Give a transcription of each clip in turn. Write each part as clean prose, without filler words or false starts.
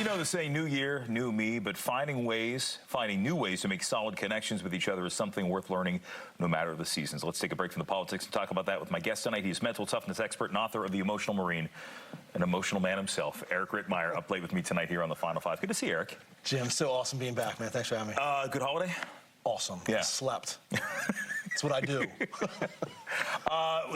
You know the saying, new year, new me, but finding new ways to make solid connections with each other is something worth learning no matter the seasons. Let's take a break from the politics and talk about that with my guest tonight. He's mental toughness expert and author of The Emotional Marine, an emotional man himself, Eric Rittmeyer, up late with me tonight here on the Final Five. Good to see you, Eric. Jim, so awesome being back, man. Thanks for having me. Good holiday? Awesome. Yeah. I slept. That's what I do.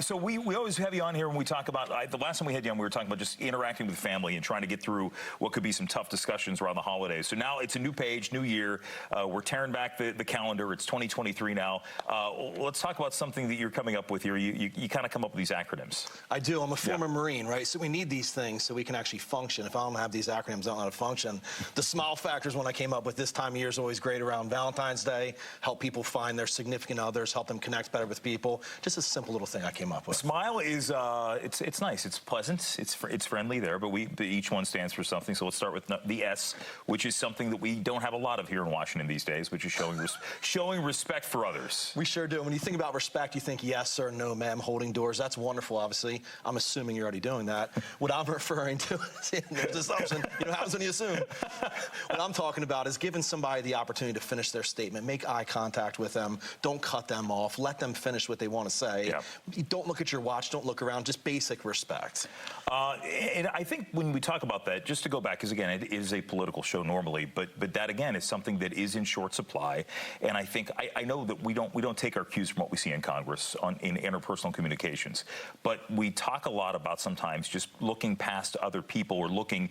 So we always have you on here when we talk about, the last time we had you on, we were talking about just interacting with family and trying to get through what could be some tough discussions around the holidays. So now it's a new page, new year. We're tearing back the calendar. It's 2023 now. Let's talk about something that you're coming up with here. You kind of come up with these acronyms. I do. I'm a former Marine, right? So we need these things so we can actually function. If I don't have these acronyms, I don't know how to function. The smile factor is one I came up with this time of year is always great around Valentine's Day. Help people find their significant others, help them connect better with people. Just a simple little thing I came up with. Smile is it's nice, it's pleasant, it's friendly there, but each one stands for something. So let's start with the S, which is something that we don't have a lot of here in Washington these days, which is showing respect for others. We sure do. When you think about respect, you think yes sir, no ma'am, holding doors. That's wonderful, obviously. I'm assuming you're already doing that. What I'm referring to is, there's assumption, you know, how when you assume. What I'm talking about is giving somebody the opportunity to finish their statement, make eye contact with them, don't cut them off, let them finish what they want to say. Yeah. Don't look at your watch, don't look around, just basic respect. And I think when we talk about that, just to go back, because again, it is a political show normally, but that again is something that is in short supply. And I think, I know that we don't take our cues from what we see in Congress in interpersonal communications, but we talk a lot about sometimes just looking past other people or looking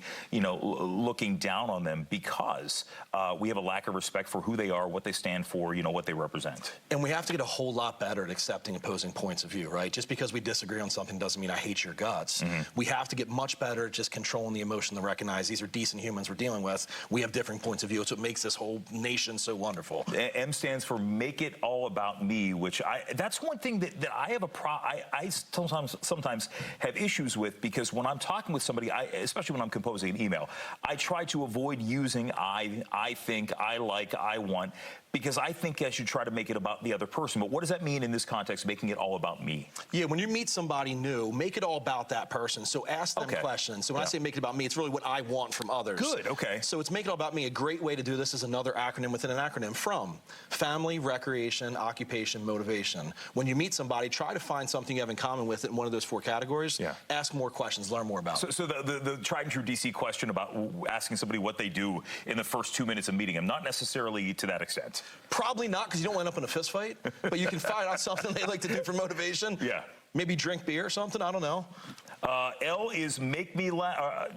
down on them because we have a lack of respect for who they are, what they stand for, what they represent. And we have to get a whole lot better at accepting opposing points of view, right? Just because we disagree on something doesn't mean I hate your guts. We have to get much better at just controlling the emotion to recognize these are decent humans we're dealing with. We have different points of view. It's what makes this whole nation so wonderful. M stands for make it all about me, which that's one thing that I have I sometimes have issues with, because when I'm talking with somebody, especially when I'm composing an email, I try to avoid using I think, I like, I want, because I think I should try to make it about the other person. But what does that mean in this context, making it all about me? Yeah, when you meet somebody new, make it all about that person. So ask them questions. So when I say make it about me, it's really what I want from others. Good, okay. So it's make it all about me. A great way to do this is another acronym within an acronym: FROM. Family, recreation, occupation, motivation. When you meet somebody, try to find something you have in common with it in one of those four categories. Yeah. Ask more questions, learn more about it. So the tried and true DC question about asking somebody what they do in the first 2 minutes of meeting them, not necessarily to that extent. Probably not, because you don't end up in a fist fight, but you can find out something they like to do for motivation. Yeah. Maybe drink beer or something, I don't know. L is make me laugh.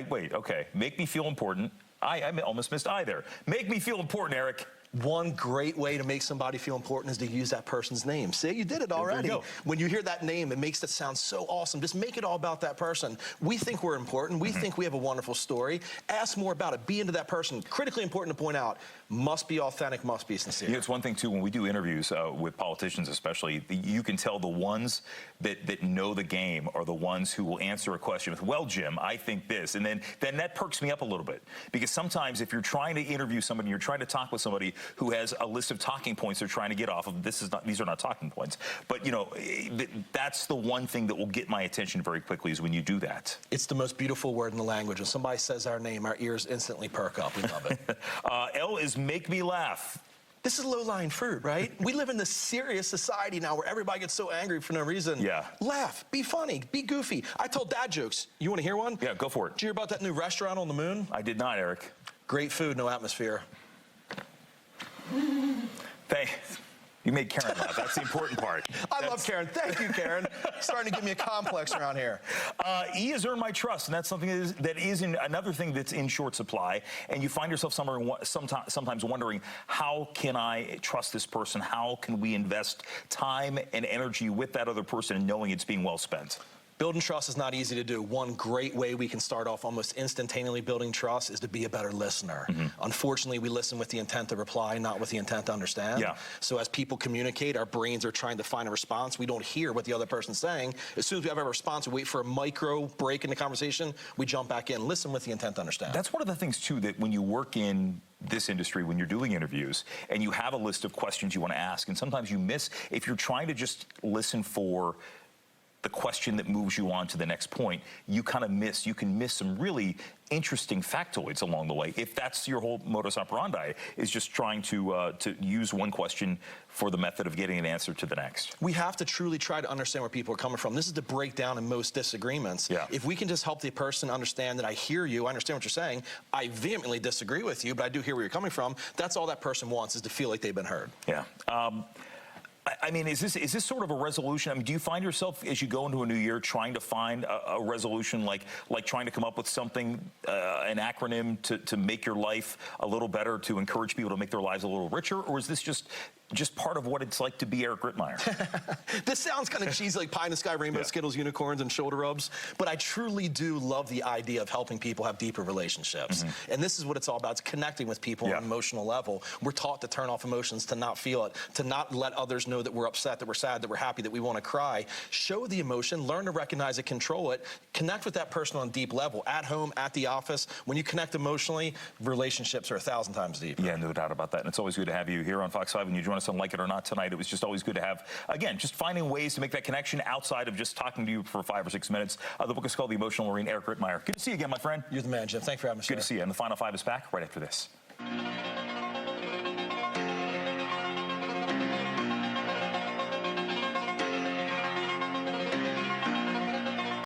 Wait, okay. Make me feel important. I almost missed I there. Make me feel important, Eric. One great way to make somebody feel important is to use that person's name. See, you did it already. There you go. When you hear that name, it makes it sound so awesome. Just make it all about that person. We think we're important. We think we have a wonderful story. Ask more about it. Be into that person. Critically important to point out, must be authentic, must be sincere. It's one thing, too, when we do interviews with politicians especially, you can tell the ones that know the game are the ones who will answer a question with, well, Jim, I think this. And then that perks me up a little bit. Because sometimes if you're trying to interview somebody, you're trying to talk with somebody who has a list of talking points they're trying to get off of, these are not talking points. But, that's the one thing that will get my attention very quickly, is when you do that. It's the most beautiful word in the language. When somebody says our name, our ears instantly perk up. We love it. L is make me laugh. This is low-lying fruit, right? We live in this serious society now where everybody gets so angry for no reason. Yeah. Laugh, be funny, be goofy. I told dad jokes. You want to hear one? Yeah, go for it. Did you hear about that new restaurant on the moon? I did not, Eric. Great food, no atmosphere. Thanks. You made Karen laugh. That's the important part. I love Karen. Thank you, Karen. Starting to give me a complex around here. E is earn my trust, and that's something that is another thing that's in short supply. And you find yourself sometimes wondering, how can I trust this person? How can we invest time and energy with that other person and knowing it's being well spent? Building trust is not easy to do. One great way we can start off almost instantaneously building trust is to be a better listener. Unfortunately, we listen with the intent to reply, not with the intent to understand. Yeah. So as people communicate, our brains are trying to find a response. We don't hear what the other person's saying. As soon as we have a response, we wait for a micro break in the conversation. We jump back in, listen with the intent to understand. That's one of the things, too, that when you work in this industry, when you're doing interviews and you have a list of questions you want to ask, and sometimes you miss, if you're trying to just listen for the question that moves you on to the next point, you can miss some really interesting factoids along the way. If that's your whole modus operandi, is just trying to use one question for the method of getting an answer to the next. We have to truly try to understand where people are coming from. This is the breakdown in most disagreements. Yeah. If we can just help the person understand that I hear you, I understand what you're saying, I vehemently disagree with you, but I do hear where you're coming from, that's all that person wants, is to feel like they've been heard. Yeah. I mean, is this sort of a resolution? I mean, do you find yourself, as you go into a new year, trying to find a resolution, like trying to come up with something, an acronym to make your life a little better, to encourage people to make their lives a little richer? Or is this just part of what it's like to be Eric Rittmeyer? This sounds kind of cheesy, like pie in the sky, rainbow, Skittles, unicorns, and shoulder rubs, but I truly do love the idea of helping people have deeper relationships. And this is what it's all about. It's connecting with people on an emotional level. We're taught to turn off emotions, to not feel it, to not let others know that we're upset, that we're sad, that we're happy, that we want to cry. Show the emotion, learn to recognize it, control it, connect with that person on a deep level, at home, at the office. When you connect emotionally, relationships are 1,000 times deeper. Yeah, no doubt about that. And it's always good to have you here on Fox 5, and you join us on Like It or Not tonight. It was just always good to have, again, just finding ways to make that connection outside of just talking to you for 5 or 6 minutes. The book is called The Emotional Marine. Eric Rittmeyer. Good to see you again, my friend. You're the man, Jim. Thanks for having me. Good to see you. And the Final Five is back right after this.